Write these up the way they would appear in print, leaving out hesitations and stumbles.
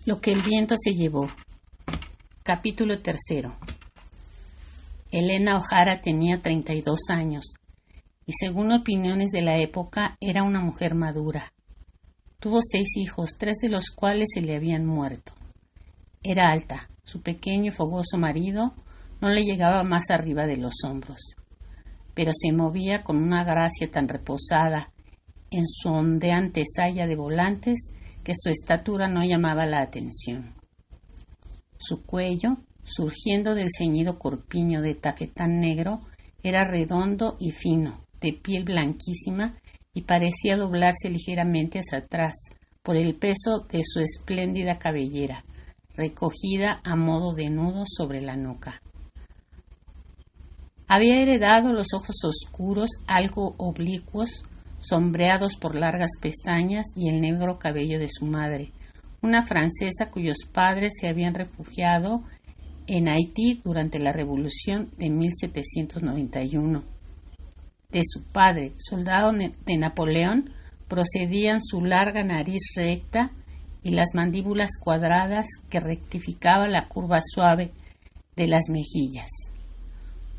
Lo que el viento se llevó. Capítulo 3. Elena O'Hara tenía 32 años y, según opiniones de la época, era una mujer madura. Tuvo 6 hijos, 3 de los cuales se le habían muerto. Era alta. Su pequeño y fogoso marido no le llegaba más arriba de los hombros, pero se movía con una gracia tan reposada en su ondeante saya de volantes que su estatura no llamaba la atención. Su cuello, surgiendo del ceñido corpiño de tafetán negro, era redondo y fino, de piel blanquísima, y parecía doblarse ligeramente hacia atrás por el peso de su espléndida cabellera, recogida a modo de nudo sobre la nuca. Había heredado los ojos oscuros, algo oblicuos, sombreados por largas pestañas, y el negro cabello de su madre, una francesa cuyos padres se habían refugiado en Haití durante la Revolución de 1791. De su padre, soldado de Napoleón, procedían su larga nariz recta y las mandíbulas cuadradas que rectificaba la curva suave de las mejillas.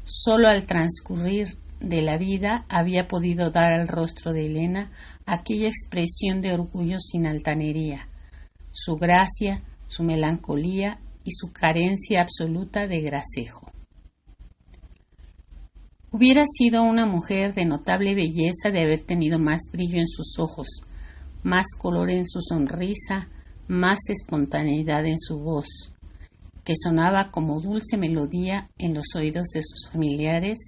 Solo al transcurrir de la vida había podido dar al rostro de Elena aquella expresión de orgullo sin altanería, su gracia, su melancolía y su carencia absoluta de gracejo. Hubiera sido una mujer de notable belleza de haber tenido más brillo en sus ojos, más color en su sonrisa, más espontaneidad en su voz, que sonaba como dulce melodía en los oídos de sus familiares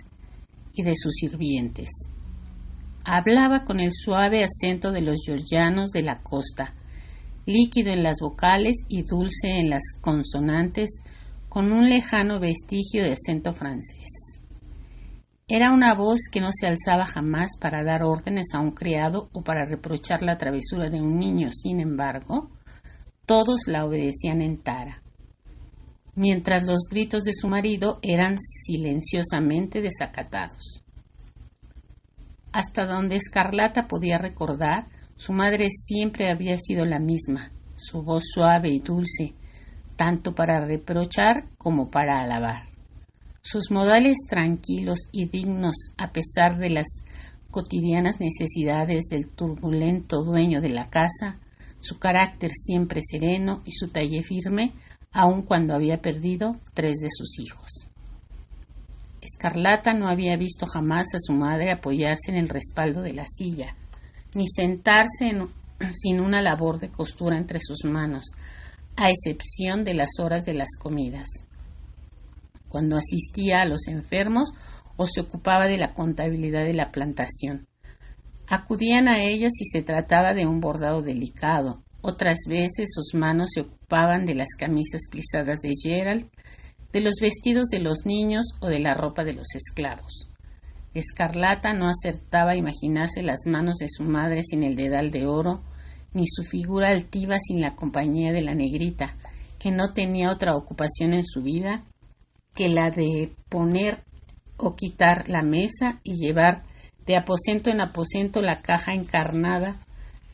y de sus sirvientes. Hablaba con el suave acento de los georgianos de la costa, líquido en las vocales y dulce en las consonantes, con un lejano vestigio de acento francés. Era una voz que no se alzaba jamás para dar órdenes a un criado o para reprochar la travesura de un niño. Sin embargo, todos la obedecían en tara, mientras los gritos de su marido eran silenciosamente desacatados. Hasta donde Escarlata podía recordar, su madre siempre había sido la misma, su voz suave y dulce, tanto para reprochar como para alabar. Sus modales tranquilos y dignos a pesar de las cotidianas necesidades del turbulento dueño de la casa, su carácter siempre sereno y su talle firme, aun cuando había perdido 3 de sus hijos. Escarlata no había visto jamás a su madre apoyarse en el respaldo de la silla, ni sentarse sin una labor de costura entre sus manos, a excepción de las horas de las comidas, cuando asistía a los enfermos o se ocupaba de la contabilidad de la plantación. Acudían a ella si se trataba de un bordado delicado. Otras veces sus manos se ocupaban de las camisas plisadas de Gerald, de los vestidos de los niños o de la ropa de los esclavos. Escarlata no acertaba a imaginarse las manos de su madre sin el dedal de oro, ni su figura altiva sin la compañía de la negrita, que no tenía otra ocupación en su vida que la de poner o quitar la mesa y llevar de aposento en aposento la caja encarnada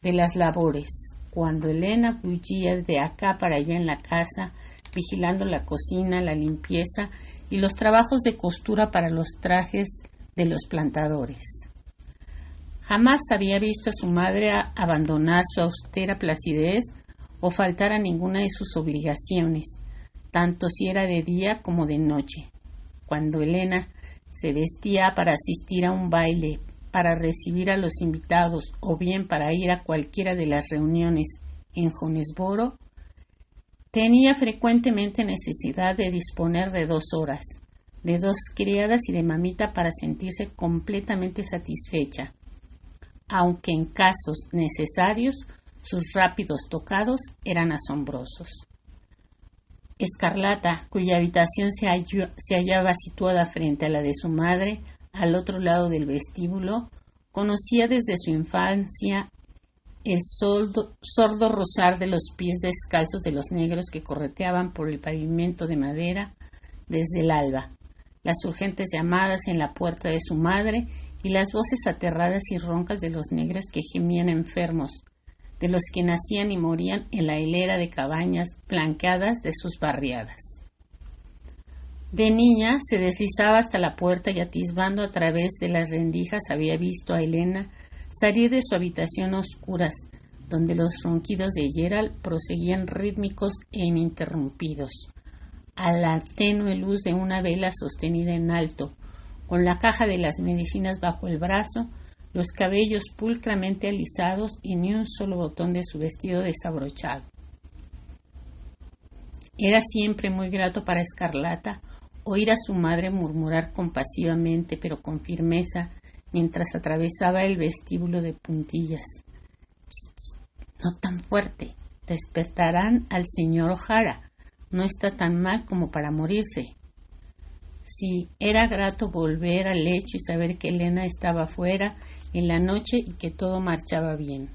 de las labores, cuando Elena bullía de acá para allá en la casa, vigilando la cocina, la limpieza y los trabajos de costura para los trajes de los plantadores. Jamás había visto a su madre abandonar su austera placidez o faltar a ninguna de sus obligaciones, tanto si era de día como de noche. Cuando Elena se vestía para asistir a un baile, para recibir a los invitados o bien para ir a cualquiera de las reuniones en Jonesboro, tenía frecuentemente necesidad de disponer de 2 horas, de 2 criadas y de mamita para sentirse completamente satisfecha, aunque en casos necesarios sus rápidos tocados eran asombrosos. Escarlata, cuya habitación se hallaba situada frente a la de su madre, al otro lado del vestíbulo, conocía desde su infancia el sordo rozar de los pies descalzos de los negros que correteaban por el pavimento de madera desde el alba, las urgentes llamadas en la puerta de su madre y las voces aterradas y roncas de los negros que gemían enfermos, de los que nacían y morían en la hilera de cabañas blanqueadas de sus barriadas. De niña se deslizaba hasta la puerta y atisbando a través de las rendijas había visto a Elena salir de su habitación a oscuras, donde los ronquidos de Gerald proseguían rítmicos e ininterrumpidos, a la tenue luz de una vela sostenida en alto, con la caja de las medicinas bajo el brazo, los cabellos pulcramente alisados y ni un solo botón de su vestido desabrochado. Era siempre muy grato para Escarlata oír a su madre murmurar compasivamente pero con firmeza mientras atravesaba el vestíbulo de Puntillas. «Ch, no tan fuerte, despertarán al señor O'Hara, no está tan mal como para morirse». Sí, era grato volver al lecho y saber que Elena estaba fuera en la noche y que todo marchaba bien.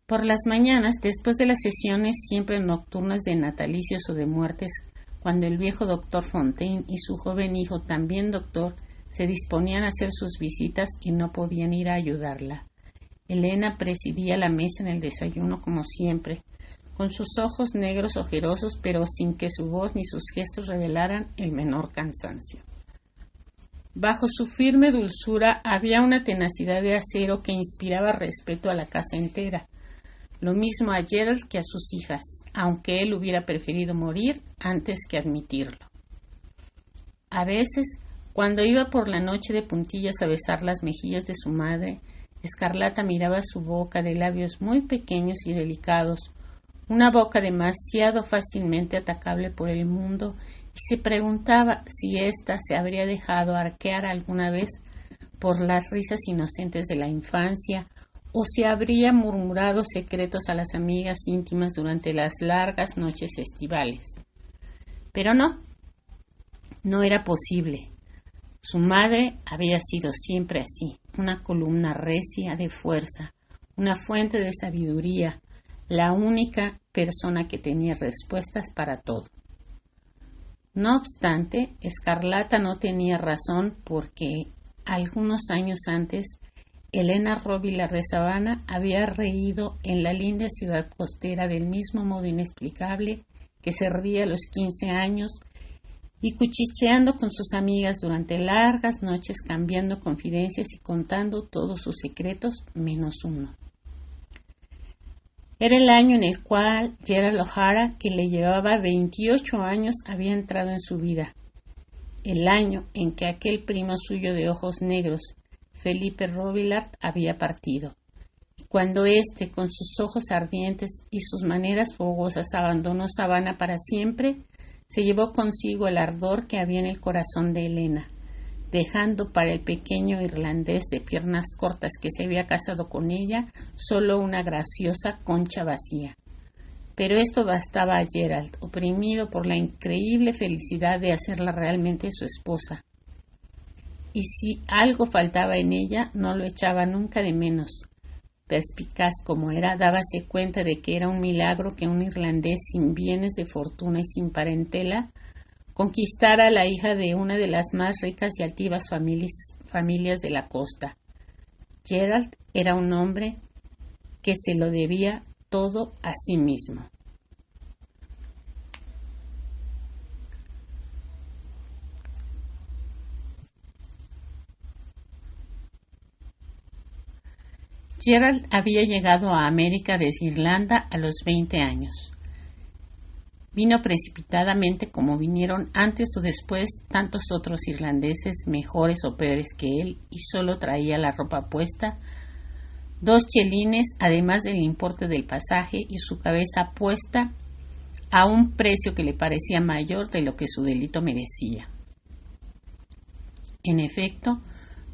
Por las mañanas, después de las sesiones siempre nocturnas de natalicios o de muertes, cuando el viejo doctor Fontaine y su joven hijo, también doctor, se disponían a hacer sus visitas y no podían ir a ayudarla, Elena presidía la mesa en el desayuno como siempre, con sus ojos negros ojerosos, pero sin que su voz ni sus gestos revelaran el menor cansancio. Bajo su firme dulzura había una tenacidad de acero que inspiraba respeto a la casa entera, lo mismo a Gerald que a sus hijas, aunque él hubiera preferido morir antes que admitirlo. A veces, cuando iba por la noche de Puntillas a besar las mejillas de su madre, Escarlata miraba su boca de labios muy pequeños y delicados, una boca demasiado fácilmente atacable por el mundo, y se preguntaba si ésta se habría dejado arquear alguna vez por las risas inocentes de la infancia, o si habría murmurado secretos a las amigas íntimas durante las largas noches estivales. Pero no era posible. Su madre había sido siempre así, una columna recia de fuerza, una fuente de sabiduría, la única persona que tenía respuestas para todo. No obstante, Escarlata no tenía razón porque, algunos años antes, Elena Robiliard de Savannah había reído en la linda ciudad costera del mismo modo inexplicable que se ría a los 15 años y cuchicheando con sus amigas durante largas noches, cambiando confidencias y contando todos sus secretos menos uno. Era el año en el cual Gerald O'Hara, que le llevaba 28 años, había entrado en su vida. El año en que aquel primo suyo de ojos negros, Felipe Robiliard, había partido. Y cuando éste, con sus ojos ardientes y sus maneras fogosas, abandonó Savannah para siempre, se llevó consigo el ardor que había en el corazón de Elena, dejando para el pequeño irlandés de piernas cortas que se había casado con ella solo una graciosa concha vacía. Pero esto bastaba a Gerald, oprimido por la increíble felicidad de hacerla realmente su esposa. Y si algo faltaba en ella, no lo echaba nunca de menos. Perspicaz como era, dábase cuenta de que era un milagro que un irlandés sin bienes de fortuna y sin parentela conquistara a la hija de una de las más ricas y altivas familias de la costa. Gerald era un hombre que se lo debía todo a sí mismo. Gerald había llegado a América desde Irlanda a los 20 años. Vino precipitadamente como vinieron antes o después tantos otros irlandeses mejores o peores que él, y solo traía la ropa puesta, 2 chelines además del importe del pasaje y su cabeza puesta a un precio que le parecía mayor de lo que su delito merecía. En efecto,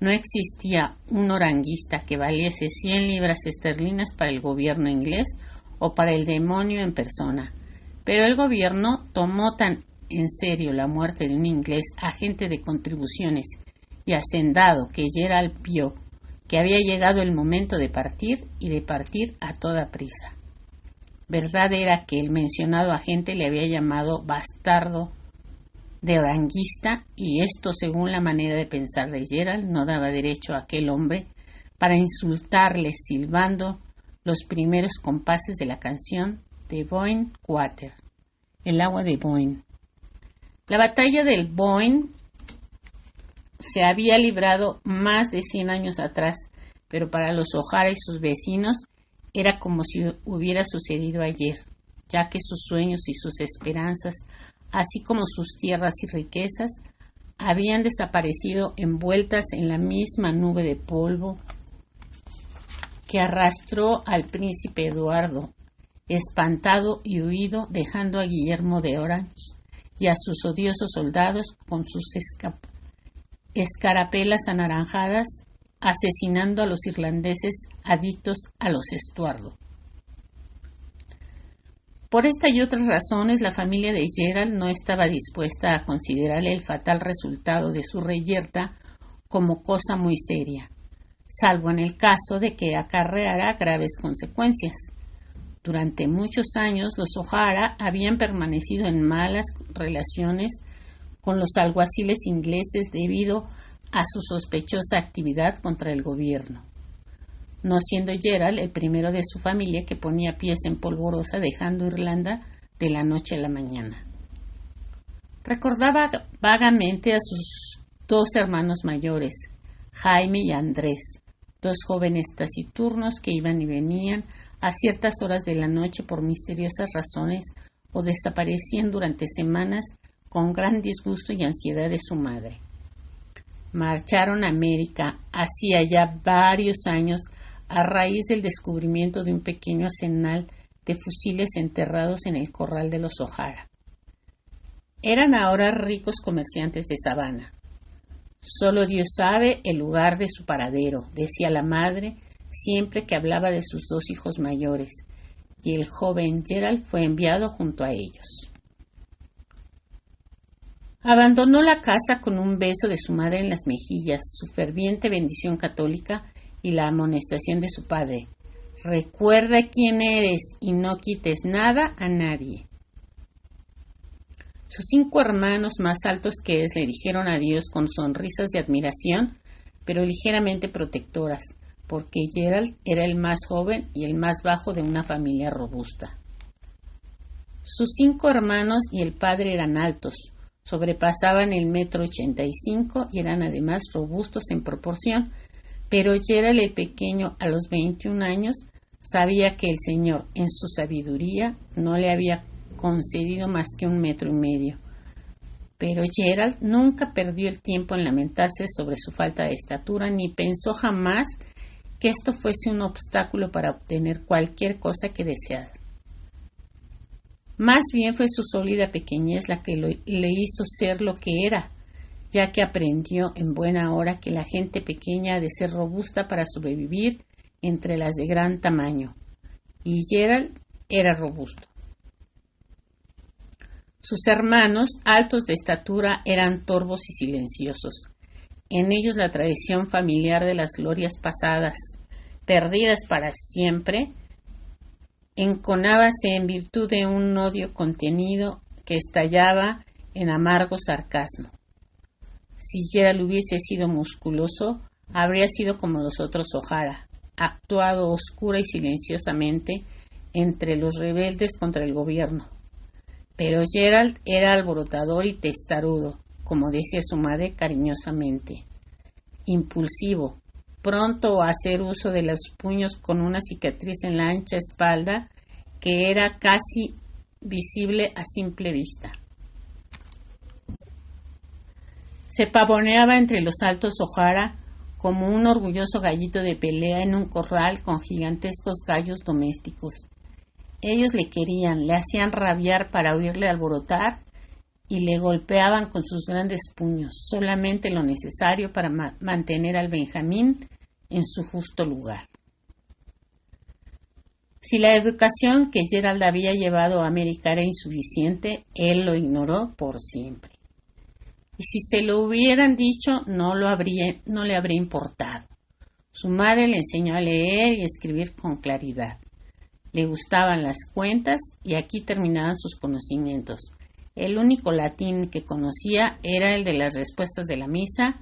no existía un oranguista que valiese 100 libras esterlinas para el gobierno inglés o para el demonio en persona. Pero el gobierno tomó tan en serio la muerte de un inglés agente de contribuciones y hacendado que Gerald vio que había llegado el momento de partir y de partir a toda prisa. Verdad era que el mencionado agente le había llamado bastardo de oranguista, y esto, según la manera de pensar de Gerald, no daba derecho a aquel hombre para insultarle silbando los primeros compases de la canción de Boyne Water, el agua de Boyne. La batalla del Boyne se había librado más de 100 años atrás, pero para los O'Hara y sus vecinos era como si hubiera sucedido ayer, ya que sus sueños y sus esperanzas, así como sus tierras y riquezas, habían desaparecido envueltas en la misma nube de polvo que arrastró al príncipe Eduardo, espantado y huido, dejando a Guillermo de Orange y a sus odiosos soldados con sus escarapelas anaranjadas, asesinando a los irlandeses adictos a los Estuardo. Por esta y otras razones, la familia de Gerald no estaba dispuesta a considerar el fatal resultado de su reyerta como cosa muy seria, salvo en el caso de que acarreara graves consecuencias. Durante muchos años, los O'Hara habían permanecido en malas relaciones con los alguaciles ingleses debido a su sospechosa actividad contra el gobierno, no siendo Gerald el primero de su familia que ponía pies en polvorosa dejando Irlanda de la noche a la mañana. Recordaba vagamente a sus dos hermanos mayores, Jaime y Andrés, dos jóvenes taciturnos que iban y venían a ciertas horas de la noche por misteriosas razones o desaparecían durante semanas con gran disgusto y ansiedad de su madre. Marcharon a América hacía ya varios años a raíz del descubrimiento de un pequeño arsenal de fusiles enterrados en el corral de los O'Hara. Eran ahora ricos comerciantes de Savannah. Solo Dios sabe el lugar de su paradero, decía la madre siempre que hablaba de sus dos hijos mayores, y el joven Gerald fue enviado junto a ellos. Abandonó la casa con un beso de su madre en las mejillas, su ferviente bendición católica y la amonestación de su padre: recuerda quién eres y no quites nada a nadie. Sus 5 hermanos más altos que él le dijeron adiós con sonrisas de admiración, pero ligeramente protectoras, porque Gerald era el más joven y el más bajo de una familia robusta. Sus 5 hermanos y el padre eran altos, sobrepasaban el 1,85 m y eran además robustos en proporción, pero Gerald el pequeño, a los 21 años, sabía que el Señor, en su sabiduría, no le había concedido más que 1,5 m. Pero Gerald nunca perdió el tiempo en lamentarse sobre su falta de estatura, ni pensó jamás que esto fuese un obstáculo para obtener cualquier cosa que deseara. Más bien fue su sólida pequeñez la que le hizo ser lo que era, ya que aprendió en buena hora que la gente pequeña ha de ser robusta para sobrevivir entre las de gran tamaño, y Gerald era robusto. Sus hermanos, altos de estatura, eran torvos y silenciosos. En ellos la tradición familiar de las glorias pasadas, perdidas para siempre, enconábase en virtud de un odio contenido que estallaba en amargo sarcasmo. Si Gerald hubiese sido musculoso, habría sido como los otros O'Hara, actuado oscura y silenciosamente entre los rebeldes contra el gobierno. Pero Gerald era alborotador y testarudo, como decía su madre cariñosamente, impulsivo, pronto a hacer uso de los puños con una cicatriz en la ancha espalda que era casi visible a simple vista. Se pavoneaba entre los altos O'Hara como un orgulloso gallito de pelea en un corral con gigantescos gallos domésticos. Ellos le querían, le hacían rabiar para oírle alborotar y le golpeaban con sus grandes puños, solamente lo necesario para mantener al Benjamín en su justo lugar. Si la educación que Gerald había llevado a América era insuficiente, él lo ignoró por siempre. Y si se lo hubieran dicho, no le habría importado. Su madre le enseñó a leer y escribir con claridad. Le gustaban las cuentas y aquí terminaban sus conocimientos. El único latín que conocía era el de las respuestas de la misa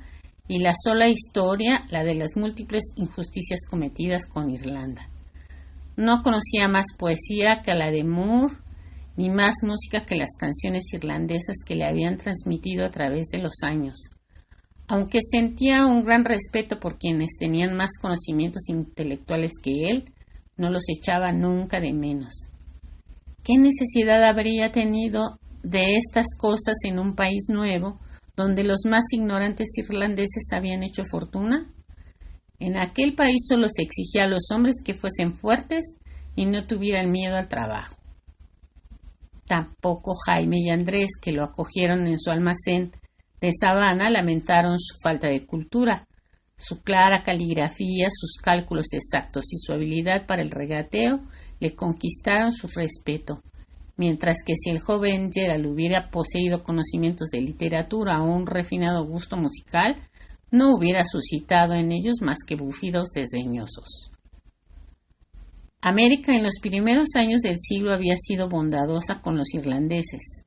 y la sola historia, la de las múltiples injusticias cometidas con Irlanda. No conocía más poesía que la de Moore, ni más música que las canciones irlandesas que le habían transmitido a través de los años. Aunque sentía un gran respeto por quienes tenían más conocimientos intelectuales que él, no los echaba nunca de menos. ¿Qué necesidad habría tenido de estas cosas en un país nuevo, donde los más ignorantes irlandeses habían hecho fortuna? En aquel país solo se exigía a los hombres que fuesen fuertes y no tuvieran miedo al trabajo. Tampoco Jaime y Andrés, que lo acogieron en su almacén de Savannah, lamentaron su falta de cultura. Su clara caligrafía, sus cálculos exactos y su habilidad para el regateo le conquistaron su respeto, mientras que si el joven Gerald hubiera poseído conocimientos de literatura o un refinado gusto musical, no hubiera suscitado en ellos más que bufidos desdeñosos. América en los primeros años del siglo había sido bondadosa con los irlandeses.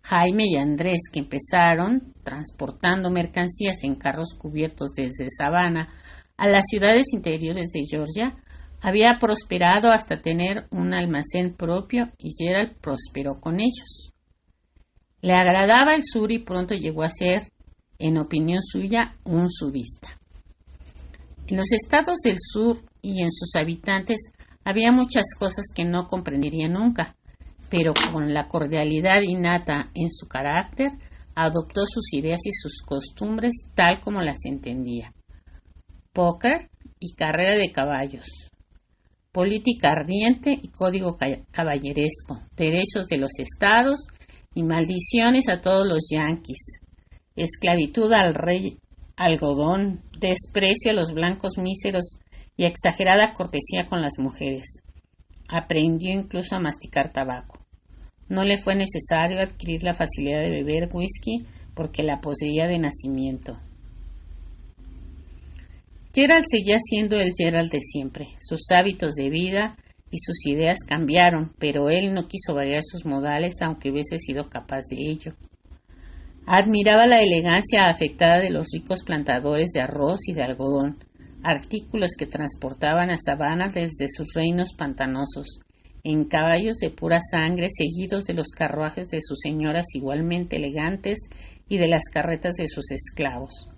Jaime y Andrés, que empezaron transportando mercancías en carros cubiertos desde Savannah a las ciudades interiores de Georgia, había prosperado hasta tener un almacén propio y Gerald prosperó con ellos. Le agradaba el sur y pronto llegó a ser, en opinión suya, un sudista. En los estados del sur y en sus habitantes había muchas cosas que no comprendería nunca, pero con la cordialidad innata en su carácter, adoptó sus ideas y sus costumbres tal como las entendía. Póker y carrera de caballos, política ardiente y código caballeresco, derechos de los estados y maldiciones a todos los yanquis, esclavitud al rey algodón, desprecio a los blancos míseros y exagerada cortesía con las mujeres. Aprendió incluso a masticar tabaco. No le fue necesario adquirir la facilidad de beber whisky porque la poseía de nacimiento. Gerald seguía siendo el Gerald de siempre. Sus hábitos de vida y sus ideas cambiaron, pero él no quiso variar sus modales aunque hubiese sido capaz de ello. Admiraba la elegancia afectada de los ricos plantadores de arroz y de algodón, artículos que transportaban a Savannah desde sus reinos pantanosos, en caballos de pura sangre seguidos de los carruajes de sus señoras igualmente elegantes y de las carretas de sus esclavos.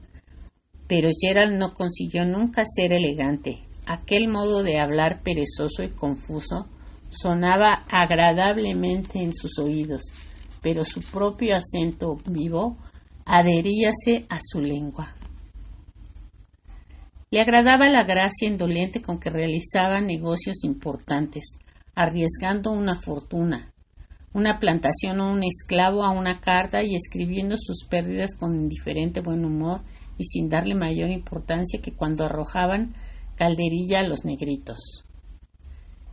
Pero Gerald no consiguió nunca ser elegante. Aquel modo de hablar perezoso y confuso sonaba agradablemente en sus oídos, pero su propio acento vivo adheríase a su lengua. Le agradaba la gracia indolente con que realizaba negocios importantes, arriesgando una fortuna, una plantación o un esclavo a una carta y escribiendo sus pérdidas con indiferente buen humor y sin darle mayor importancia que cuando arrojaban calderilla a los negritos.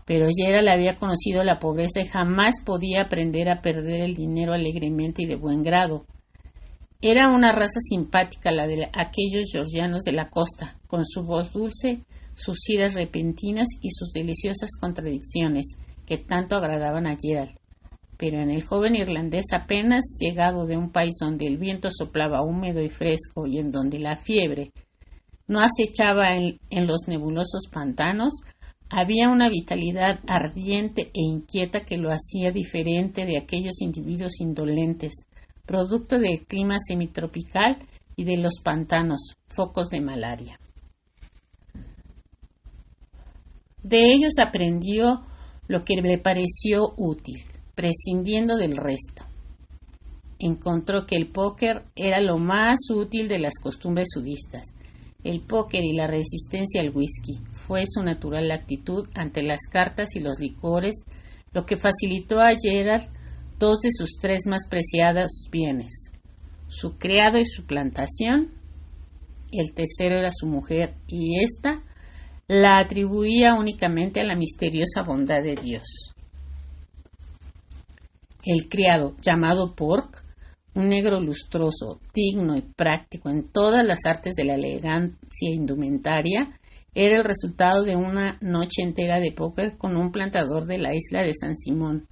Pero Gerald había conocido la pobreza y jamás podía aprender a perder el dinero alegremente y de buen grado. Era una raza simpática la de aquellos georgianos de la costa, con su voz dulce, sus iras repentinas y sus deliciosas contradicciones, que tanto agradaban a Gerald. Pero en el joven irlandés apenas llegado de un país donde el viento soplaba húmedo y fresco y en donde la fiebre no acechaba en los nebulosos pantanos, había una vitalidad ardiente e inquieta que lo hacía diferente de aquellos individuos indolentes, producto del clima semitropical y de los pantanos, focos de malaria. De ellos aprendió lo que le pareció útil, prescindiendo del resto. Encontró que el póker era lo más útil de las costumbres sudistas. El póker y la resistencia al whisky fue su natural actitud ante las cartas y los licores, lo que facilitó a Gerald dos de sus tres más preciados bienes, su criado y su plantación. El tercero era su mujer, y ésta la atribuía únicamente a la misteriosa bondad de Dios. El criado, llamado Pork, un negro lustroso, digno y práctico en todas las artes de la elegancia indumentaria, era el resultado de una noche entera de póker con un plantador de la isla de San Simón,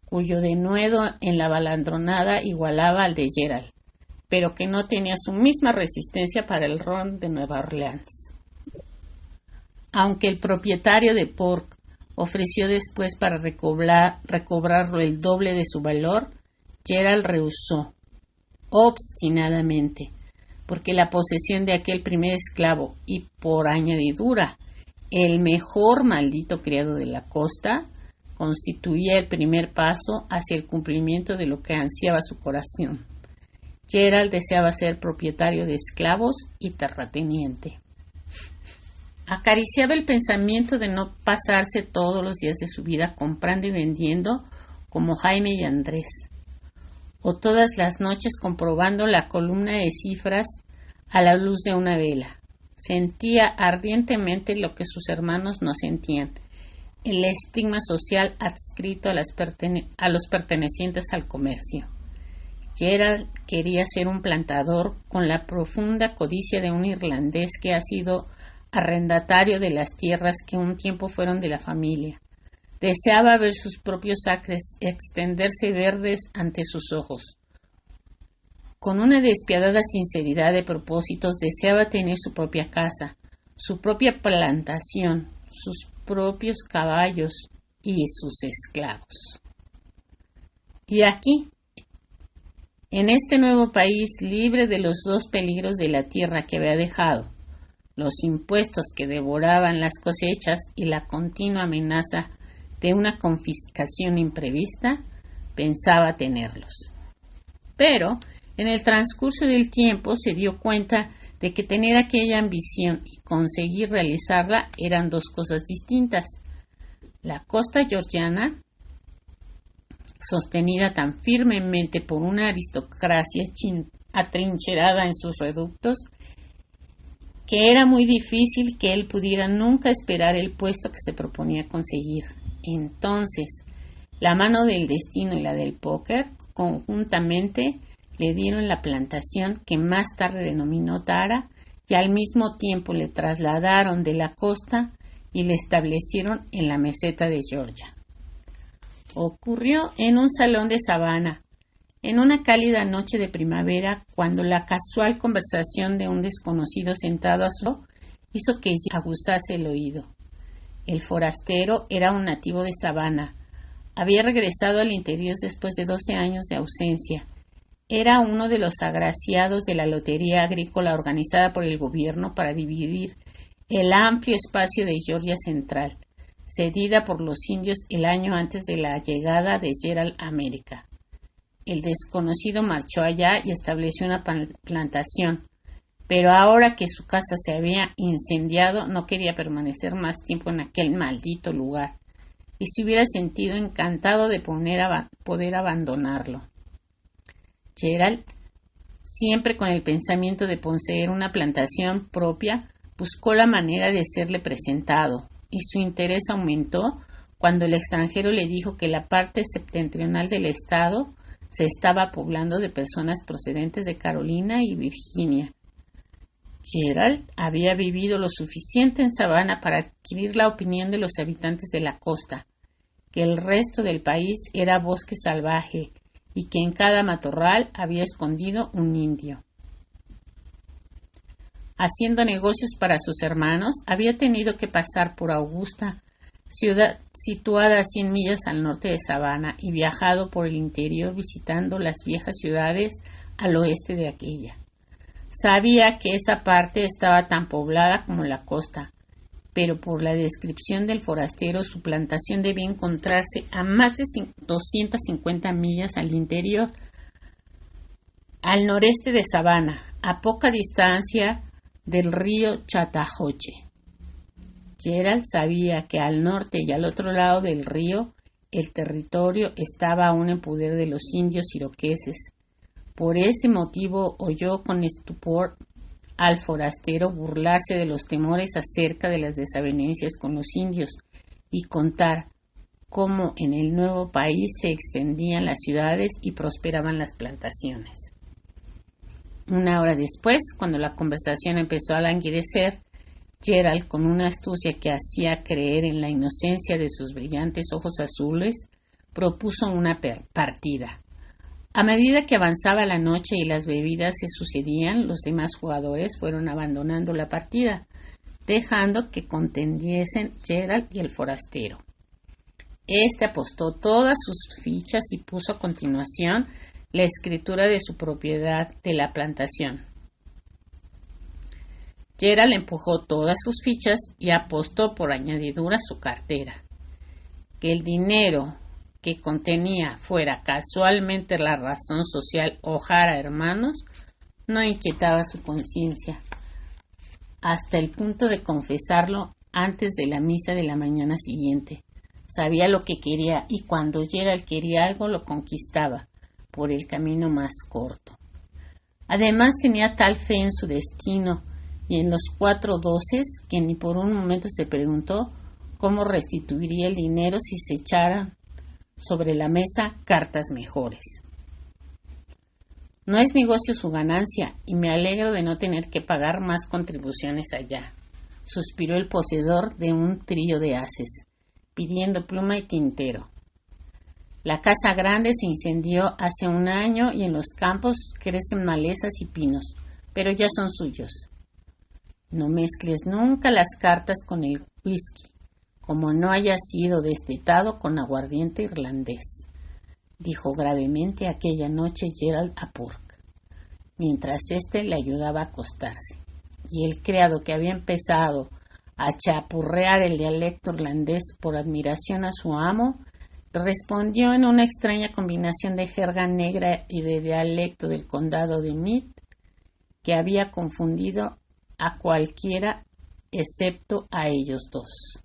cuyo denuedo en la balandronada igualaba al de Gerald, pero que no tenía su misma resistencia para el ron de Nueva Orleans. Aunque el propietario de Pork ofreció después para recobrarlo el doble de su valor, Gerald rehusó obstinadamente, porque la posesión de aquel primer esclavo y, por añadidura, el mejor maldito criado de la costa, constituía el primer paso hacia el cumplimiento de lo que ansiaba su corazón. Gerald deseaba ser propietario de esclavos y terrateniente. Acariciaba el pensamiento de no pasarse todos los días de su vida comprando y vendiendo como Jaime y Andrés, o todas las noches comprobando la columna de cifras a la luz de una vela. Sentía ardientemente lo que sus hermanos no sentían, el estigma social adscrito a los pertenecientes al comercio. Gerald quería ser un plantador con la profunda codicia de un irlandés que ha sido arrendatario de las tierras que un tiempo fueron de la familia. Deseaba ver sus propios acres extenderse verdes ante sus ojos. Con una despiadada sinceridad de propósitos, deseaba tener su propia casa, su propia plantación, sus propios caballos y sus esclavos. Y aquí, en este nuevo país, libre de los dos peligros de la tierra que había dejado, los impuestos que devoraban las cosechas y la continua amenaza de una confiscación imprevista, pensaba tenerlos. Pero, en el transcurso del tiempo, se dio cuenta de que tener aquella ambición y conseguir realizarla eran dos cosas distintas. La costa georgiana, sostenida tan firmemente por una aristocracia atrincherada en sus reductos, que era muy difícil que él pudiera nunca esperar el puesto que se proponía conseguir. Entonces, la mano del destino y la del póker conjuntamente le dieron la plantación que más tarde denominó Tara y al mismo tiempo le trasladaron de la costa y le establecieron en la meseta de Georgia. Ocurrió en un salón de Savannah, en una cálida noche de primavera, cuando la casual conversación de un desconocido sentado a su lado hizo que aguzase el oído. El forastero era un nativo de Savannah. Había regresado al interior después de 12 años de ausencia. Era uno de los agraciados de la lotería agrícola organizada por el gobierno para dividir el amplio espacio de Georgia Central, cedida por los indios el año antes de la llegada de Gerald a América. El desconocido marchó allá y estableció una plantación, pero ahora que su casa se había incendiado no quería permanecer más tiempo en aquel maldito lugar y se hubiera sentido encantado de poder abandonarlo. Gerald, siempre con el pensamiento de poseer una plantación propia, buscó la manera de serle presentado, y su interés aumentó cuando el extranjero le dijo que la parte septentrional del estado se estaba poblando de personas procedentes de Carolina y Virginia. Gerald había vivido lo suficiente en Savannah para adquirir la opinión de los habitantes de la costa, que el resto del país era bosque salvaje y que en cada matorral había escondido un indio. Haciendo negocios para sus hermanos, había tenido que pasar por Augusta, ciudad situada a 100 millas al norte de Savannah, y viajado por el interior visitando las viejas ciudades al oeste de aquella. Sabía que esa parte estaba tan poblada como la costa, pero por la descripción del forastero su plantación debía encontrarse a más de 250 millas al interior, al noreste de Savannah, a poca distancia del río Chattahoochee. Gerald sabía que al norte y al otro lado del río el territorio estaba aún en poder de los indios iroqueses. Por ese motivo oyó con estupor al forastero burlarse de los temores acerca de las desavenencias con los indios y contar cómo en el nuevo país se extendían las ciudades y prosperaban las plantaciones. Una hora después, cuando la conversación empezó a languidecer, Gerald, con una astucia que hacía creer en la inocencia de sus brillantes ojos azules, propuso una partida. A medida que avanzaba la noche y las bebidas se sucedían, los demás jugadores fueron abandonando la partida, dejando que contendiesen Gerald y el forastero. Este apostó todas sus fichas y puso a continuación la escritura de su propiedad de la plantación. Gerald empujó todas sus fichas y apostó por añadidura su cartera. Que el dinero que contenía fuera casualmente la razón social O'Hara Hermanos no inquietaba su conciencia, hasta el punto de confesarlo antes de la misa de la mañana siguiente. Sabía lo que quería y cuando Gerald quería algo lo conquistaba por el camino más corto. Además tenía tal fe en su destino y en los 4 doces que ni por un momento se preguntó cómo restituiría el dinero si se echaran sobre la mesa cartas mejores. No es negocio su ganancia y me alegro de no tener que pagar más contribuciones allá, suspiró el poseedor de un trío de haces, pidiendo pluma y tintero. La casa grande se incendió hace 1 año y en los campos crecen malezas y pinos, pero ya son suyos. No mezcles nunca las cartas con el whisky, como no haya sido destetado con aguardiente irlandés, dijo gravemente aquella noche Gerald a Burke, mientras éste le ayudaba a acostarse, y el criado, que había empezado a chapurrear el dialecto irlandés por admiración a su amo, respondió en una extraña combinación de jerga negra y de dialecto del condado de Meath, que había confundido a cualquiera excepto a ellos dos.